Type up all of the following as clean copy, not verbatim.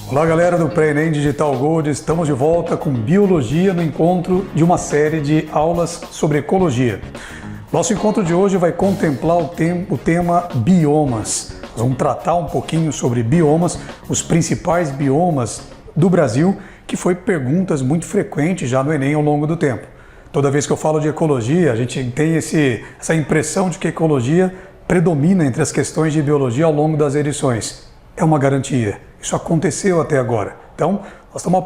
Olá galera do Pré-ENEM Digital Gold, estamos de volta com Biologia no encontro de uma série de aulas sobre ecologia. Nosso encontro de hoje vai contemplar o tema biomas. Nós vamos tratar um pouquinho sobre biomas, os principais biomas do Brasil, que foi perguntas muito frequentes já no Enem ao longo do tempo. Toda vez que eu falo de ecologia, a gente tem essa impressão de que a ecologia predomina entre as questões de biologia ao longo das edições. É uma garantia. Isso aconteceu até agora. Então, nós estamos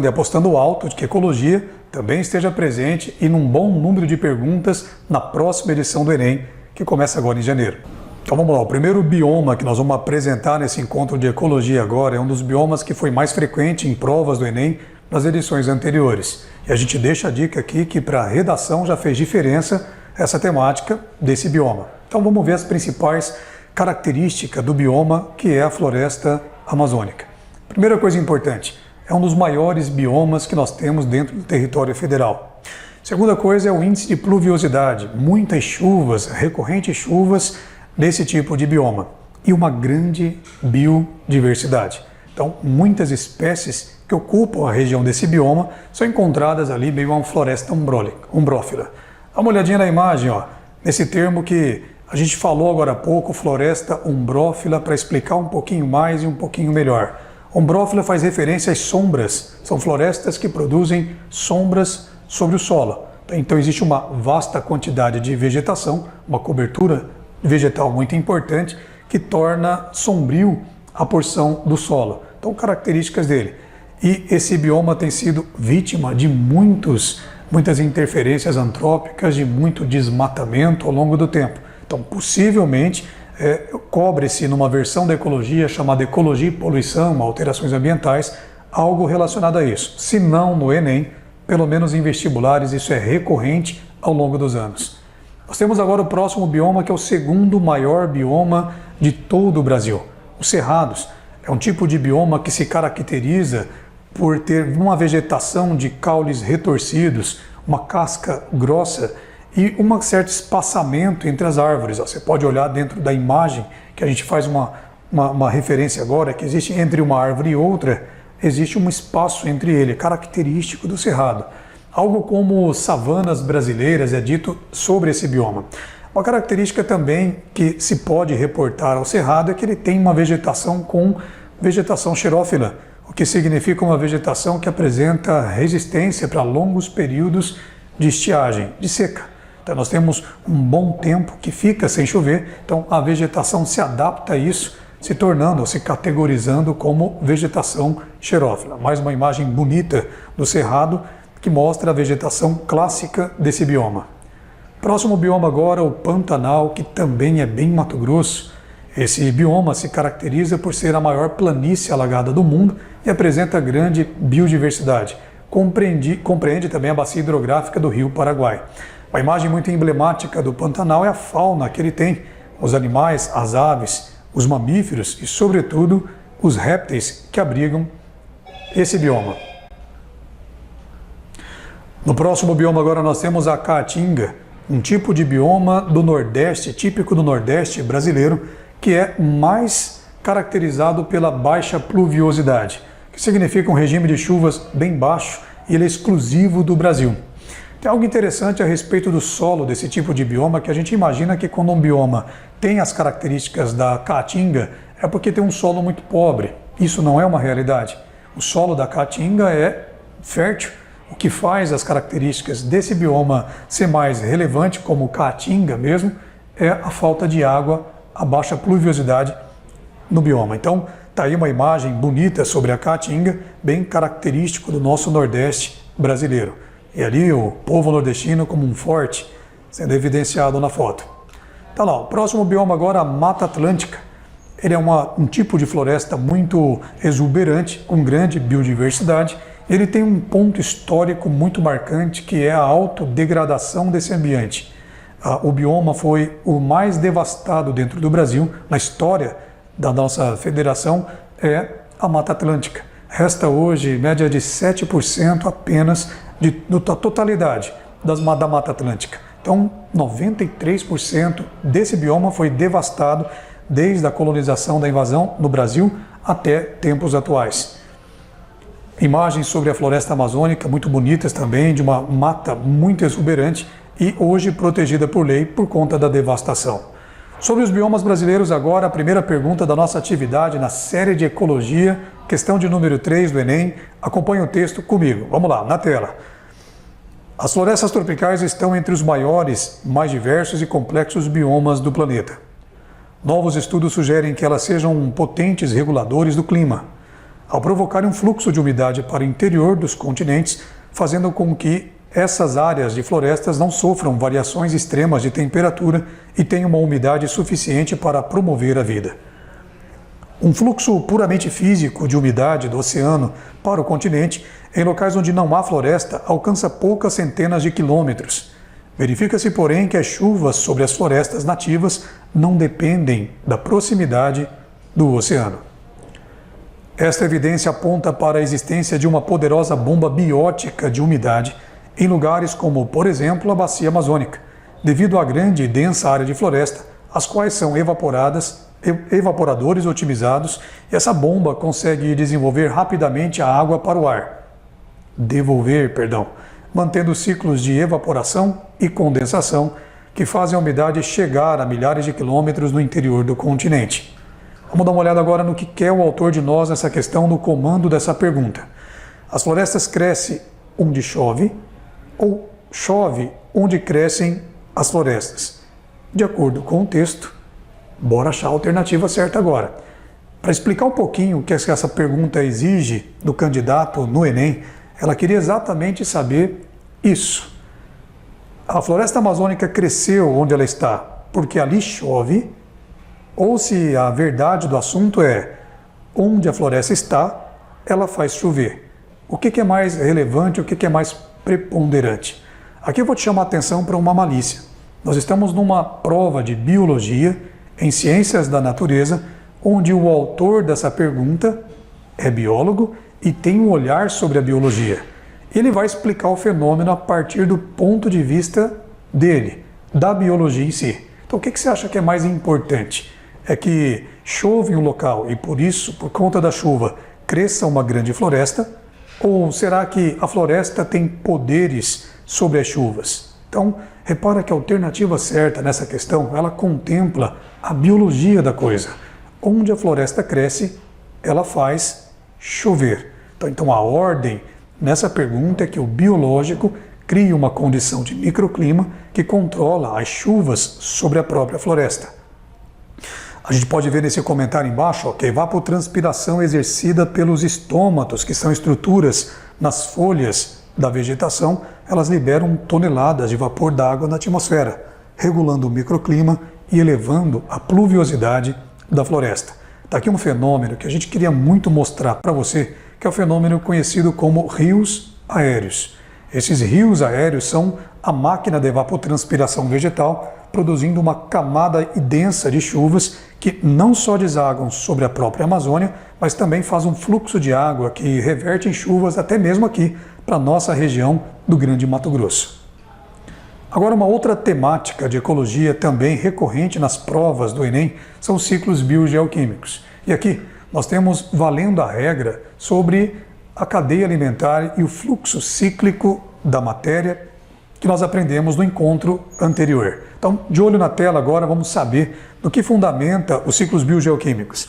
apostando alto de que a ecologia também esteja presente e num bom número de perguntas na próxima edição do Enem, que começa agora em janeiro. Então vamos lá, o primeiro bioma que nós vamos apresentar nesse encontro de ecologia agora é um dos biomas que foi mais frequente em provas do Enem nas edições anteriores. E a gente deixa a dica aqui que para a redação já fez diferença essa temática desse bioma. Então vamos ver as principais características do bioma que é a floresta amazônica. Primeira coisa importante, é um dos maiores biomas que nós temos dentro do território federal. Segunda coisa é o índice de pluviosidade, muitas chuvas, recorrentes chuvas desse tipo de bioma e uma grande biodiversidade. Então, muitas espécies que ocupam a região desse bioma são encontradas ali meio a uma floresta umbrófila. Dá uma olhadinha na imagem, ó, nesse termo que a gente falou agora há pouco, floresta umbrófila, para explicar um pouquinho mais e um pouquinho melhor. Umbrófila faz referência às sombras, são florestas que produzem sombras sobre o solo. Então existe uma vasta quantidade de vegetação, uma cobertura vegetal muito importante, que torna sombrio a porção do solo. Então, características dele. E esse bioma tem sido vítima de muitas interferências antrópicas, de muito desmatamento ao longo do tempo. Então, possivelmente, cobre-se numa versão da ecologia chamada Ecologia e Poluição, Alterações Ambientais, algo relacionado a isso. Se não no Enem, pelo menos em vestibulares, isso é recorrente ao longo dos anos. Nós temos agora o próximo bioma, que é o segundo maior bioma de todo o Brasil. Os cerrados. É um tipo de bioma que se caracteriza por ter uma vegetação de caules retorcidos, uma casca grossa, e um certo espaçamento entre as árvores. Você pode olhar dentro da imagem, que a gente faz uma referência agora, que existe entre uma árvore e outra, existe um espaço entre ele, característico do cerrado. Algo como savanas brasileiras é dito sobre esse bioma. Uma característica também que se pode reportar ao cerrado é que ele tem uma vegetação com vegetação xerófila, o que significa uma vegetação que apresenta resistência para longos períodos de estiagem, de seca. Então nós temos um bom tempo que fica sem chover, então a vegetação se adapta a isso, se categorizando como vegetação xerófila. Mais uma imagem bonita do cerrado que mostra a vegetação clássica desse bioma. Próximo bioma agora, o Pantanal, que também é bem Mato Grosso. Esse bioma se caracteriza por ser a maior planície alagada do mundo e apresenta grande biodiversidade. Compreende também a bacia hidrográfica do Rio Paraguai. Uma imagem muito emblemática do Pantanal é a fauna que ele tem, os animais, as aves, os mamíferos e, sobretudo, os répteis que abrigam esse bioma. No próximo bioma agora nós temos a Caatinga, um tipo de bioma do Nordeste, típico do Nordeste brasileiro, que é mais caracterizado pela baixa pluviosidade, que significa um regime de chuvas bem baixo e ele é exclusivo do Brasil. Tem algo interessante a respeito do solo desse tipo de bioma, que a gente imagina que quando um bioma tem as características da Caatinga, é porque tem um solo muito pobre. Isso não é uma realidade. O solo da Caatinga é fértil, o que faz as características desse bioma ser mais relevante, como Caatinga mesmo, é a falta de água, a baixa pluviosidade no bioma. Então, está aí uma imagem bonita sobre a Caatinga, bem característico do nosso Nordeste brasileiro. E ali o povo nordestino como um forte, sendo evidenciado na foto. Tá lá, o próximo bioma agora, a Mata Atlântica. Ele é um tipo de floresta muito exuberante, com grande biodiversidade. Ele tem um ponto histórico muito marcante, que é a autodegradação desse ambiente. O bioma foi o mais devastado dentro do Brasil, na história da nossa federação, é a Mata Atlântica. Resta hoje média de 7% apenas da totalidade da Mata Atlântica. Então, 93% desse bioma foi devastado desde a colonização da invasão no Brasil até tempos atuais. Imagens sobre a floresta amazônica, muito bonitas também, de uma mata muito exuberante e hoje protegida por lei por conta da devastação. Sobre os biomas brasileiros agora, a primeira pergunta da nossa atividade na série de Ecologia, questão de número 3 do Enem. Acompanhe o texto comigo. Vamos lá, na tela. As florestas tropicais estão entre os maiores, mais diversos e complexos biomas do planeta. Novos estudos sugerem que elas sejam potentes reguladores do clima, ao provocarem um fluxo de umidade para o interior dos continentes, fazendo com que essas áreas de florestas não sofram variações extremas de temperatura e tenham uma umidade suficiente para promover a vida. Um fluxo puramente físico de umidade do oceano para o continente, em locais onde não há floresta, alcança poucas centenas de quilômetros. Verifica-se, porém, que as chuvas sobre as florestas nativas não dependem da proximidade do oceano. Esta evidência aponta para a existência de uma poderosa bomba biótica de umidade em lugares como, por exemplo, a Bacia Amazônica, devido à grande e densa área de floresta, as quais são evaporadores otimizados, e essa bomba consegue devolver rapidamente a água para o ar, mantendo ciclos de evaporação e condensação que fazem a umidade chegar a milhares de quilômetros no interior do continente. Vamos dar uma olhada agora no que quer o autor de nós nessa questão, no comando dessa pergunta. As florestas crescem onde chove ou chove onde crescem as florestas? De acordo com o texto, bora achar a alternativa certa agora. Para explicar um pouquinho o que essa pergunta exige do candidato no Enem, ela queria exatamente saber isso. A floresta amazônica cresceu onde ela está porque ali chove, ou se a verdade do assunto é onde a floresta está, ela faz chover. O que é mais relevante, o que é mais preponderante? Aqui eu vou te chamar a atenção para uma malícia. Nós estamos numa prova de biologia, em ciências da natureza, onde o autor dessa pergunta é biólogo e tem um olhar sobre a biologia. Ele vai explicar o fenômeno a partir do ponto de vista dele, da biologia em si. Então o que você acha que é mais importante? É que chove em um local e por isso, por conta da chuva, cresça uma grande floresta? Ou será que a floresta tem poderes sobre as chuvas? Então, repara que a alternativa certa nessa questão, ela contempla a biologia da coisa. Onde a floresta cresce, ela faz chover. Então a ordem nessa pergunta é que o biológico cria uma condição de microclima que controla as chuvas sobre a própria floresta. A gente pode ver nesse comentário embaixo que a evapotranspiração exercida pelos estômatos, que são estruturas nas folhas da vegetação, elas liberam toneladas de vapor d'água na atmosfera, regulando o microclima e elevando a pluviosidade da floresta. Está aqui um fenômeno que a gente queria muito mostrar para você, que é o fenômeno conhecido como rios aéreos. Esses rios aéreos são a máquina de evapotranspiração vegetal, produzindo uma camada densa de chuvas que não só desaguam sobre a própria Amazônia, mas também faz um fluxo de água que reverte em chuvas até mesmo aqui para a nossa região do Grande Mato Grosso. Agora, uma outra temática de ecologia também recorrente nas provas do Enem são os ciclos biogeoquímicos. E aqui nós temos valendo a regra sobre a cadeia alimentar e o fluxo cíclico da matéria que nós aprendemos no encontro anterior. Então, de olho na tela agora, vamos saber do que fundamenta os ciclos biogeoquímicos.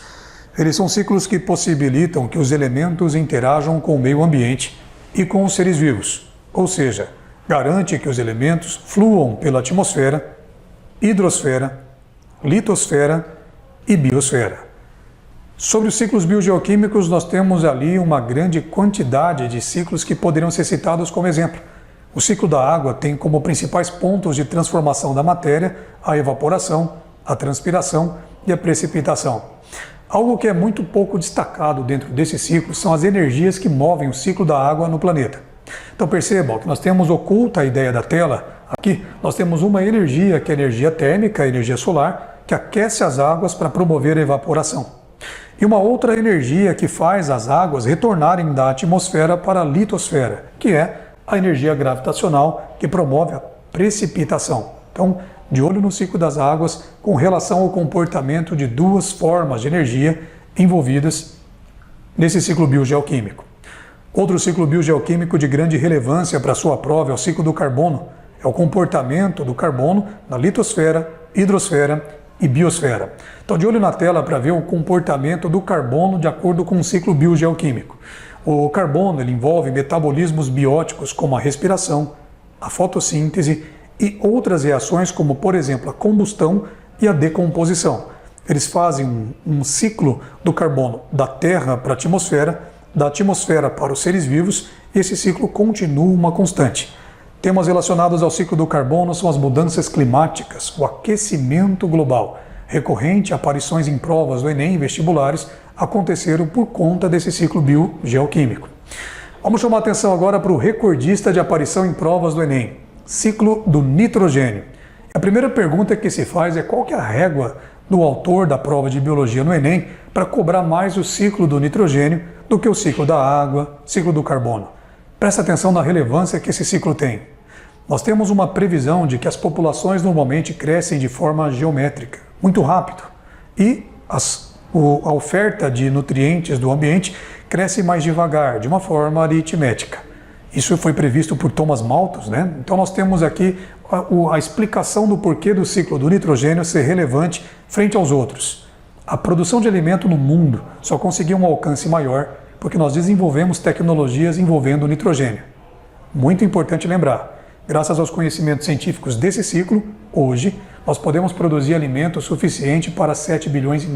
Eles são ciclos que possibilitam que os elementos interajam com o meio ambiente e com os seres vivos, ou seja, garante que os elementos fluam pela atmosfera, hidrosfera, litosfera e biosfera. Sobre os ciclos biogeoquímicos, nós temos ali uma grande quantidade de ciclos que poderiam ser citados como exemplo. O ciclo da água tem como principais pontos de transformação da matéria a evaporação, a transpiração e a precipitação. Algo que é muito pouco destacado dentro desse ciclo são as energias que movem o ciclo da água no planeta. Então percebam que nós temos oculta a ideia da tela. Aqui nós temos uma energia, que é a energia térmica, a energia solar, que aquece as águas para promover a evaporação. E uma outra energia que faz as águas retornarem da atmosfera para a litosfera, que é a energia gravitacional, que promove a precipitação. Então, de olho no ciclo das águas com relação ao comportamento de duas formas de energia envolvidas nesse ciclo biogeoquímico. Outro ciclo biogeoquímico de grande relevância para a sua prova é o ciclo do carbono. É o comportamento do carbono na litosfera, hidrosfera e biosfera. Então, de olho na tela para ver o comportamento do carbono de acordo com o ciclo biogeoquímico. O carbono ele envolve metabolismos bióticos como a respiração, a fotossíntese e outras reações como, por exemplo, a combustão e a decomposição. Eles fazem um ciclo do carbono da Terra para a atmosfera, da atmosfera para os seres vivos, e esse ciclo continua uma constante. Temas relacionados ao ciclo do carbono são as mudanças climáticas, o aquecimento global, recorrente a aparições em provas do Enem e vestibulares aconteceram por conta desse ciclo biogeoquímico. Vamos chamar a atenção agora para o recordista de aparição em provas do Enem, ciclo do nitrogênio. A primeira pergunta que se faz é qual que é a régua do autor da prova de biologia no Enem para cobrar mais o ciclo do nitrogênio do que o ciclo da água, ciclo do carbono. Presta atenção na relevância que esse ciclo tem. Nós temos uma previsão de que as populações normalmente crescem de forma geométrica, muito rápido, e a oferta de nutrientes do ambiente cresce mais devagar, de uma forma aritmética. Isso foi previsto por Thomas Malthus, né? Então nós temos aqui a explicação do porquê do ciclo do nitrogênio ser relevante frente aos outros. A produção de alimento no mundo só conseguiu um alcance maior porque nós desenvolvemos tecnologias envolvendo o nitrogênio. Muito importante lembrar, graças aos conhecimentos científicos desse ciclo, hoje nós podemos produzir alimento suficiente para 7,5 bilhões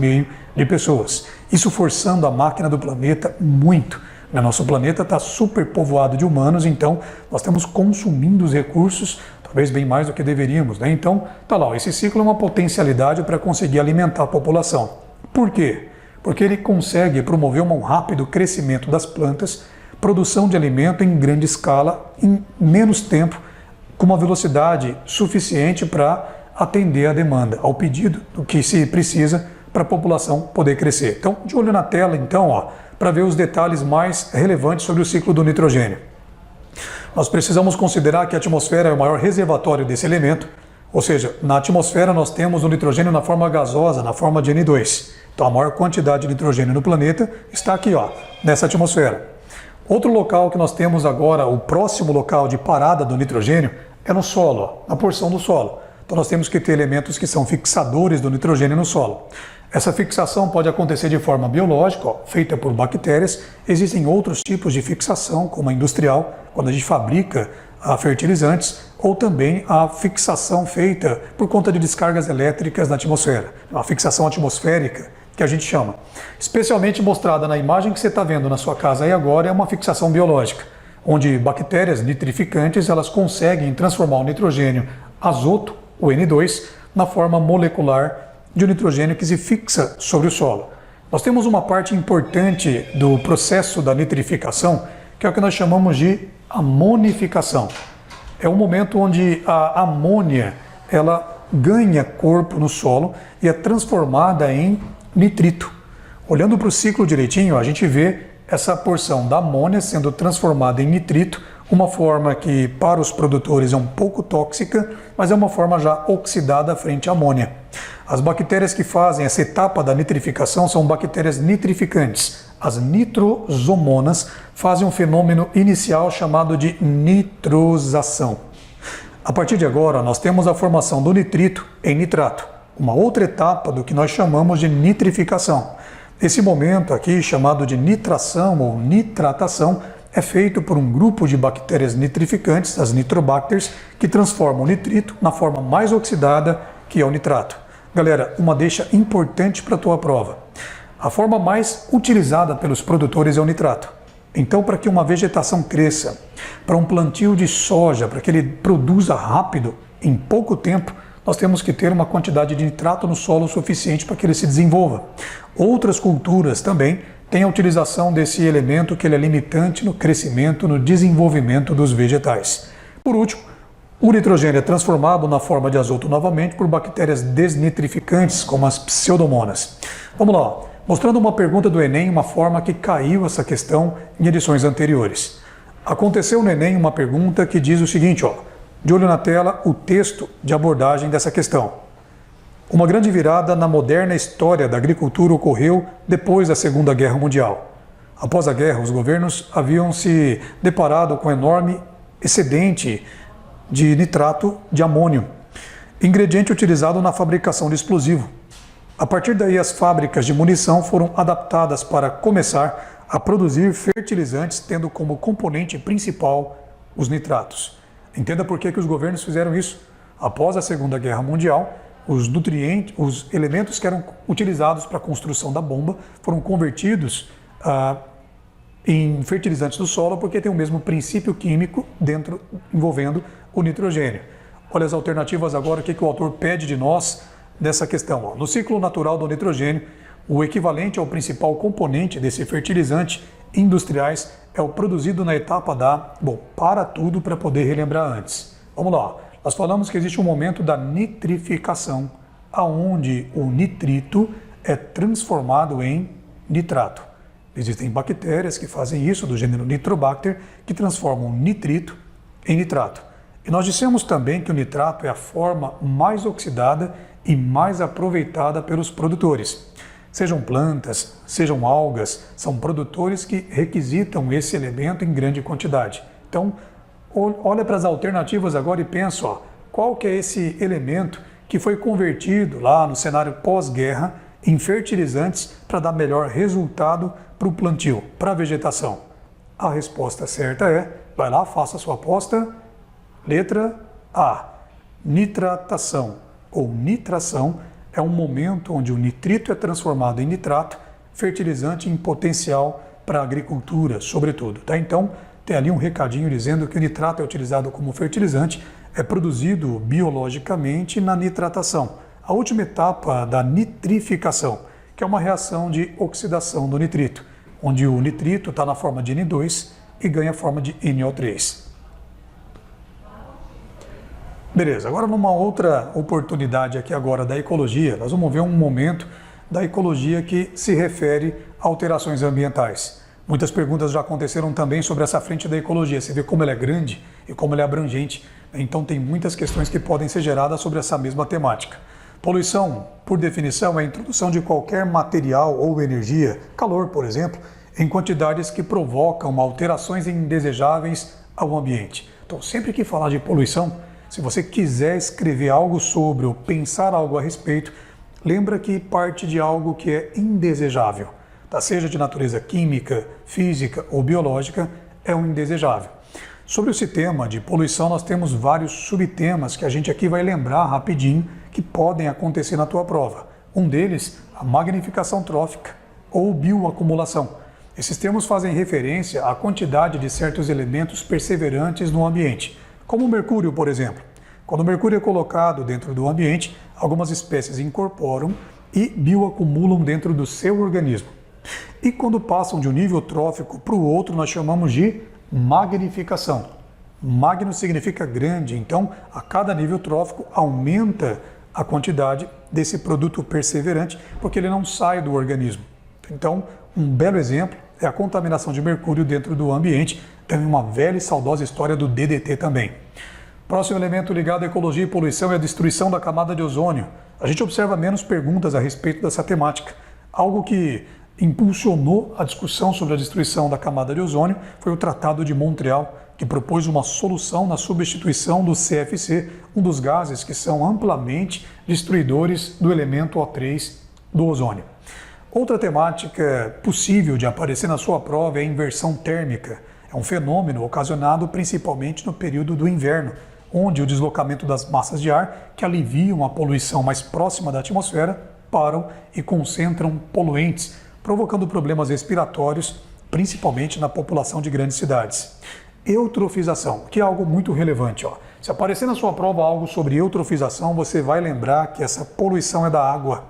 de pessoas. Isso forçando a máquina do planeta muito. Nosso planeta está superpovoado de humanos, então nós estamos consumindo os recursos, talvez bem mais do que deveríamos, né? Então, tá lá, esse ciclo é uma potencialidade para conseguir alimentar a população. Por quê? Porque ele consegue promover um rápido crescimento das plantas, produção de alimento em grande escala, em menos tempo, com uma velocidade suficiente para atender a demanda, ao pedido do que se precisa para a população poder crescer. Então, de olho na tela, então, para ver os detalhes mais relevantes sobre o ciclo do nitrogênio. Nós precisamos considerar que a atmosfera é o maior reservatório desse elemento, ou seja, na atmosfera nós temos o nitrogênio na forma gasosa, na forma de N2. Então a maior quantidade de nitrogênio no planeta está aqui, nessa atmosfera. Outro local que nós temos agora, o próximo local de parada do nitrogênio, é no solo, na porção do solo. Então nós temos que ter elementos que são fixadores do nitrogênio no solo. Essa fixação pode acontecer de forma biológica, feita por bactérias. Existem outros tipos de fixação, como a industrial, quando a gente fabrica fertilizantes, ou também a fixação feita por conta de descargas elétricas na atmosfera, a fixação atmosférica, que a gente chama. Especialmente mostrada na imagem que você está vendo na sua casa aí agora, é uma fixação biológica, onde bactérias nitrificantes elas conseguem transformar o nitrogênio azoto, o N2, na forma molecular de um nitrogênio que se fixa sobre o solo. Nós temos uma parte importante do processo da nitrificação, que é o que nós chamamos de amonificação. É um momento onde a amônia ela ganha corpo no solo e é transformada em nitrito. Olhando para o ciclo direitinho, a gente vê essa porção da amônia sendo transformada em nitrito, uma forma que para os produtores é um pouco tóxica, mas é uma forma já oxidada frente à amônia. As bactérias que fazem essa etapa da nitrificação são bactérias nitrificantes. As nitrosomonas fazem um fenômeno inicial chamado de nitrosação. A partir de agora, nós temos a formação do nitrito em nitrato, uma outra etapa do que nós chamamos de nitrificação. Esse momento aqui, chamado de nitração ou nitratação, é feito por um grupo de bactérias nitrificantes, as nitrobacters, que transformam o nitrito na forma mais oxidada, que é o nitrato. Galera, uma deixa importante para a tua prova. A forma mais utilizada pelos produtores é o nitrato. Então, para que uma vegetação cresça, para um plantio de soja, para que ele produza rápido, em pouco tempo, nós temos que ter uma quantidade de nitrato no solo suficiente para que ele se desenvolva. Outras culturas também têm a utilização desse elemento que ele é limitante no crescimento, no desenvolvimento dos vegetais. Por último, o nitrogênio é transformado na forma de azoto novamente por bactérias desnitrificantes, como as pseudomonas. Vamos lá, mostrando uma pergunta do Enem, uma forma que caiu essa questão em edições anteriores. Aconteceu no Enem uma pergunta que diz o seguinte, de olho na tela, o texto de abordagem dessa questão. Uma grande virada na moderna história da agricultura ocorreu depois da Segunda Guerra Mundial. Após a guerra, os governos haviam se deparado com um enorme excedente de nitrato de amônio, ingrediente utilizado na fabricação de explosivo. A partir daí, as fábricas de munição foram adaptadas para começar a produzir fertilizantes, tendo como componente principal os nitratos. Entenda por que os governos fizeram isso. Após a Segunda Guerra Mundial, os elementos que eram utilizados para a construção da bomba foram convertidos em fertilizantes do solo, porque tem o mesmo princípio químico envolvendo o nitrogênio. Olha as alternativas agora, o que o autor pede de nós nessa questão. No ciclo natural do nitrogênio, o equivalente ao principal componente desse fertilizante industriais é o produzido na etapa para tudo para poder relembrar antes. Vamos lá, nós falamos que existe um momento da nitrificação, aonde o nitrito é transformado em nitrato. Existem bactérias que fazem isso, do gênero Nitrobacter, que transformam nitrito em nitrato. E nós dissemos também que o nitrato é a forma mais oxidada e mais aproveitada pelos produtores. Sejam plantas, sejam algas, são produtores que requisitam esse elemento em grande quantidade. Então, olha para as alternativas agora e pensa, qual que é esse elemento que foi convertido lá no cenário pós-guerra em fertilizantes para dar melhor resultado para o plantio, para a vegetação? A resposta certa vai lá, faça a sua aposta. Letra A, nitratação ou nitração é um momento onde o nitrito é transformado em nitrato, fertilizante em potencial para a agricultura, sobretudo. Tá? Então, tem ali um recadinho dizendo que o nitrato é utilizado como fertilizante, é produzido biologicamente na nitratação, a última etapa da nitrificação, que é uma reação de oxidação do nitrito, onde o nitrito está na forma de N2 e ganha a forma de NO3. Beleza, agora numa outra oportunidade aqui agora da ecologia, nós vamos ver um momento da ecologia que se refere a alterações ambientais. Muitas perguntas já aconteceram também sobre essa frente da ecologia, você vê como ela é grande e como ela é abrangente, então tem muitas questões que podem ser geradas sobre essa mesma temática. Poluição, por definição, é a introdução de qualquer material ou energia, calor, por exemplo, em quantidades que provocam alterações indesejáveis ao ambiente. Então, sempre que falar de poluição, se você quiser escrever algo sobre ou pensar algo a respeito, lembra que parte de algo que é indesejável, tá? Seja de natureza química, física ou biológica, é um indesejável. Sobre esse tema de poluição, nós temos vários subtemas que a gente aqui vai lembrar rapidinho que podem acontecer na tua prova. Um deles, a magnificação trófica ou bioacumulação. Esses termos fazem referência à quantidade de certos elementos perseverantes no ambiente, como o mercúrio, por exemplo. Quando o mercúrio é colocado dentro do ambiente, algumas espécies incorporam e bioacumulam dentro do seu organismo. E quando passam de um nível trófico para o outro, nós chamamos de magnificação. Magno significa grande, então a cada nível trófico aumenta a quantidade desse produto perseverante, porque ele não sai do organismo. Então, um belo exemplo é a contaminação de mercúrio dentro do ambiente, tem uma velha e saudosa história do DDT também. Próximo elemento ligado à ecologia e poluição é a destruição da camada de ozônio. A gente observa menos perguntas a respeito dessa temática. Algo que impulsionou a discussão sobre a destruição da camada de ozônio foi o Tratado de Montreal, que propôs uma solução na substituição do CFC, um dos gases que são amplamente destruidores do elemento O3 do ozônio. Outra temática possível de aparecer na sua prova é a inversão térmica. É um fenômeno ocasionado principalmente no período do inverno, onde o deslocamento das massas de ar, que aliviam a poluição mais próxima da atmosfera, param e concentram poluentes, provocando problemas respiratórios, principalmente na população de grandes cidades. Eutrofização, que é algo muito relevante. Se aparecer na sua prova algo sobre eutrofização, você vai lembrar que essa poluição é da água,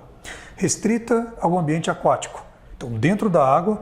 restrita ao ambiente aquático. Então, dentro da água,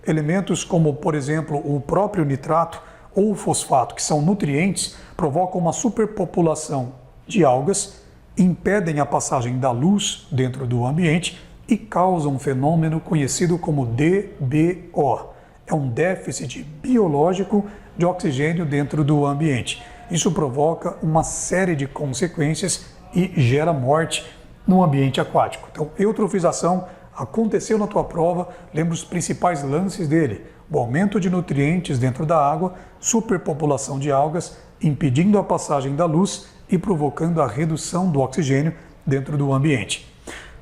elementos como, por exemplo, o próprio nitrato ou o fosfato, que são nutrientes, provocam uma superpopulação de algas, impedem a passagem da luz dentro do ambiente e causam um fenômeno conhecido como DBO. É um déficit biológico de oxigênio dentro do ambiente. Isso provoca uma série de consequências e gera morte no ambiente aquático. Então, eutrofização, aconteceu na tua prova, lembra os principais lances dele: o aumento de nutrientes dentro da água, superpopulação de algas, impedindo a passagem da luz e provocando a redução do oxigênio dentro do ambiente.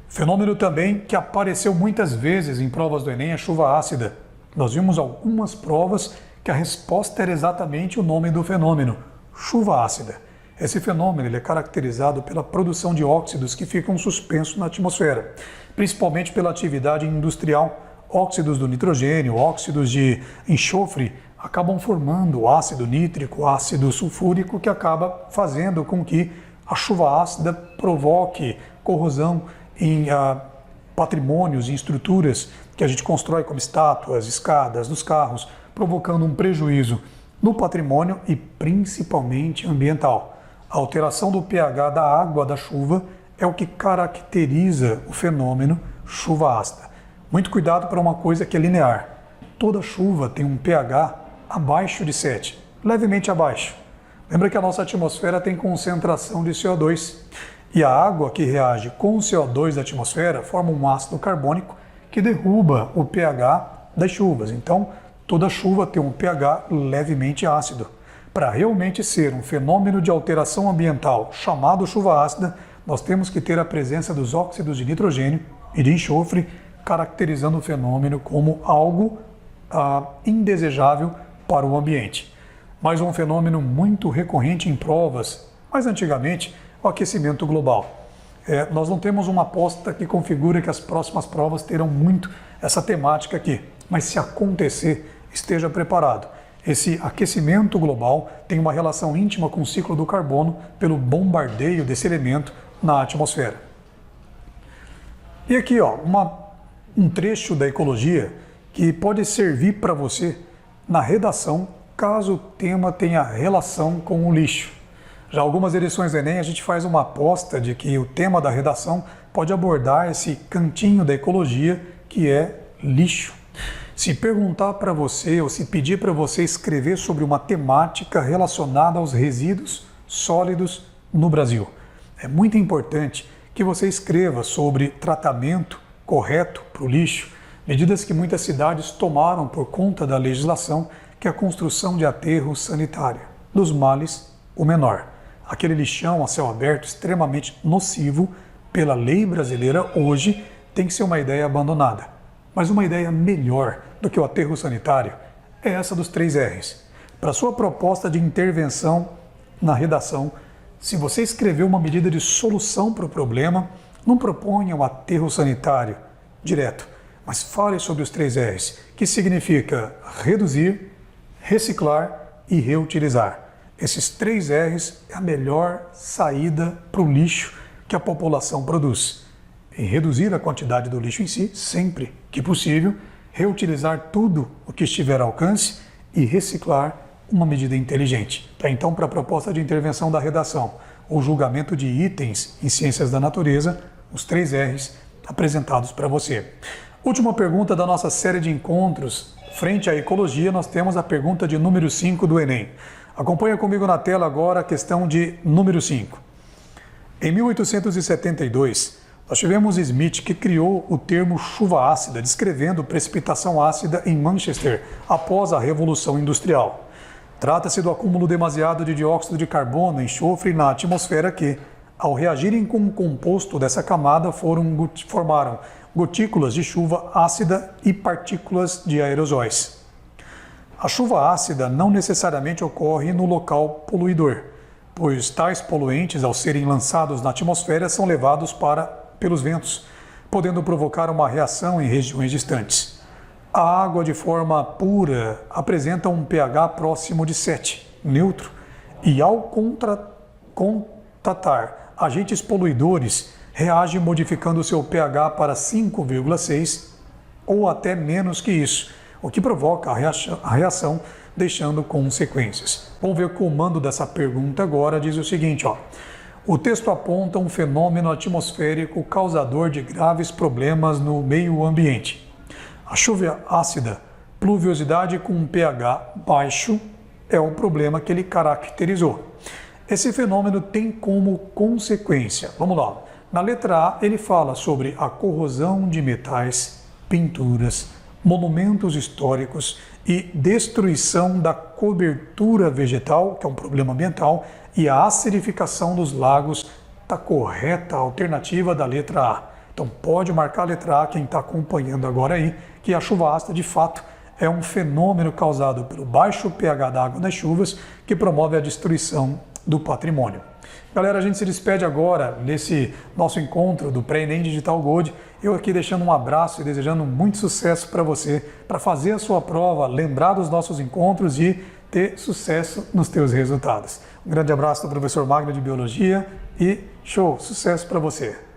Fenômeno também que apareceu muitas vezes em provas do Enem, a chuva ácida. Nós vimos algumas provas que a resposta era exatamente o nome do fenômeno: chuva ácida. Esse fenômeno ele é caracterizado pela produção de óxidos que ficam suspensos na atmosfera, principalmente pela atividade industrial. Óxidos do nitrogênio, óxidos de enxofre acabam formando ácido nítrico, ácido sulfúrico, que acaba fazendo com que a chuva ácida provoque corrosão em patrimônios, em estruturas que a gente constrói como estátuas, escadas dos carros, provocando um prejuízo no patrimônio e principalmente ambiental. A alteração do pH da água da chuva é o que caracteriza o fenômeno chuva ácida. Muito cuidado para uma coisa que é linear. Toda chuva tem um pH abaixo de 7, levemente abaixo. Lembra que a nossa atmosfera tem concentração de CO2 e a água que reage com o CO2 da atmosfera forma um ácido carbônico que derruba o pH das chuvas. Então, toda chuva tem um pH levemente ácido. Para realmente ser um fenômeno de alteração ambiental chamado chuva ácida, nós temos que ter a presença dos óxidos de nitrogênio e de enxofre, caracterizando o fenômeno como algo indesejável para o ambiente. Mais um fenômeno muito recorrente em provas, mas antigamente, o aquecimento global. Nós não temos uma aposta que configura que as próximas provas terão muito essa temática aqui, mas se acontecer, esteja preparado. Esse aquecimento global tem uma relação íntima com o ciclo do carbono pelo bombardeio desse elemento na atmosfera. E aqui, um trecho da ecologia que pode servir para você na redação, caso o tema tenha relação com o lixo. Já algumas edições do Enem a gente faz uma aposta de que o tema da redação pode abordar esse cantinho da ecologia que é lixo. Se perguntar para você ou se pedir para você escrever sobre uma temática relacionada aos resíduos sólidos no Brasil, é muito importante que você escreva sobre tratamento correto para o lixo, medidas que muitas cidades tomaram por conta da legislação, que é a construção de aterro sanitário. Dos males, o menor. Aquele lixão a céu aberto extremamente nocivo, pela lei brasileira hoje, tem que ser uma ideia abandonada. Mas uma ideia melhor do que o aterro sanitário é essa dos 3 R's. Para sua proposta de intervenção na redação, se você escrever uma medida de solução para o problema, não proponha o aterro sanitário direto, mas fale sobre os 3 R's, que significa reduzir, reciclar e reutilizar. Esses 3 R's é a melhor saída para o lixo que a população produz. Em reduzir a quantidade do lixo em si, sempre que possível, reutilizar tudo o que estiver ao alcance e reciclar uma medida inteligente. Então, para a proposta de intervenção da redação, o julgamento de itens em ciências da natureza, os 3 R's apresentados para você. Última pergunta da nossa série de encontros. Frente à ecologia, nós temos a pergunta de número 5 do Enem. Acompanha comigo na tela agora a questão de número 5. Em 1872, nós tivemos Smith que criou o termo chuva ácida, descrevendo precipitação ácida em Manchester após a Revolução Industrial. Trata-se do acúmulo demasiado de dióxido de carbono e enxofre na atmosfera que, ao reagirem com o composto dessa camada, formaram gotículas de chuva ácida e partículas de aerosóis. A chuva ácida não necessariamente ocorre no local poluidor, pois tais poluentes, ao serem lançados na atmosfera, são levados pelos ventos, podendo provocar uma reação em regiões distantes. A água de forma pura apresenta um pH próximo de 7, neutro, e ao contatar agentes poluidores, reage modificando seu pH para 5,6 ou até menos que isso, o que provoca a reação, deixando consequências. Vamos ver o comando dessa pergunta agora, diz o seguinte, O texto aponta um fenômeno atmosférico causador de graves problemas no meio ambiente. A chuva ácida, pluviosidade com um pH baixo, é o problema que ele caracterizou. Esse fenômeno tem como consequência, vamos lá, Na letra A, ele fala sobre a corrosão de metais, pinturas, monumentos históricos e destruição da cobertura vegetal, que é um problema ambiental, e a acidificação dos lagos. Está correta a alternativa da letra A. Então pode marcar a letra A quem está acompanhando agora aí, que a chuva ácida de fato é um fenômeno causado pelo baixo pH da água nas chuvas que promove a destruição do patrimônio. Galera, a gente se despede agora nesse nosso encontro do Pré-ENEM Digital Gold. Eu aqui deixando um abraço e desejando muito sucesso para você, para fazer a sua prova, lembrar dos nossos encontros e ter sucesso nos teus resultados. Um grande abraço do professor Magno de Biologia e show, sucesso para você!